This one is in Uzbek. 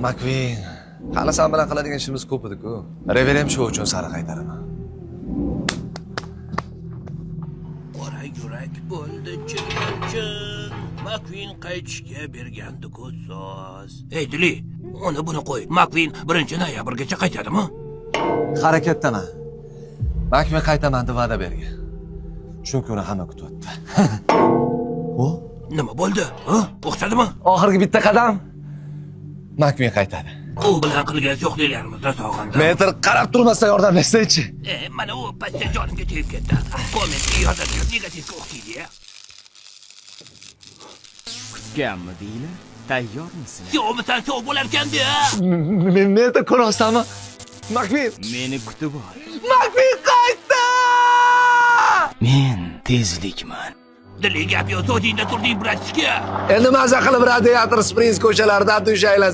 Makvin, hali sen bilan qiladigan ishimiz ko'p edi-ku. Reverem shu uchun sari qaytaraman. Qora yurak bo'ldi chin. Makvin qaytishga bergandi-ku so'z. Ey Dili, uni buni qo'y. Makvin 1-noyabrgacha qaytadimi? Harakatdaman. Makvin qaytaman deb va'da bergan. Shu kuni hamma kutyapti. O? Nima bo'ldi? Ha? O'xshadimi? Oxirgi bitta qadam. Makvin qaytadi. U bilan qilgan yo'qliklarimizni sog'indi. Metr qarab turmasa yordamlashsa-chi. Mana u pastda jonimga tegib ketdi. Kommentga yozadigan negativga o'xshaydi-ya. Kutganmi deylar? Tayyormisizlar? Yo'qmisan sov bo'larkan-da. Metr ko'rasizmi? Makvin. Meni kutib ol. Makvin qaytdi! Men tezlikman. Dili gap yo'q, o'zingda turding, bratishka. Endi maza qilib radiator Springs ko'chalaridan tushaylar.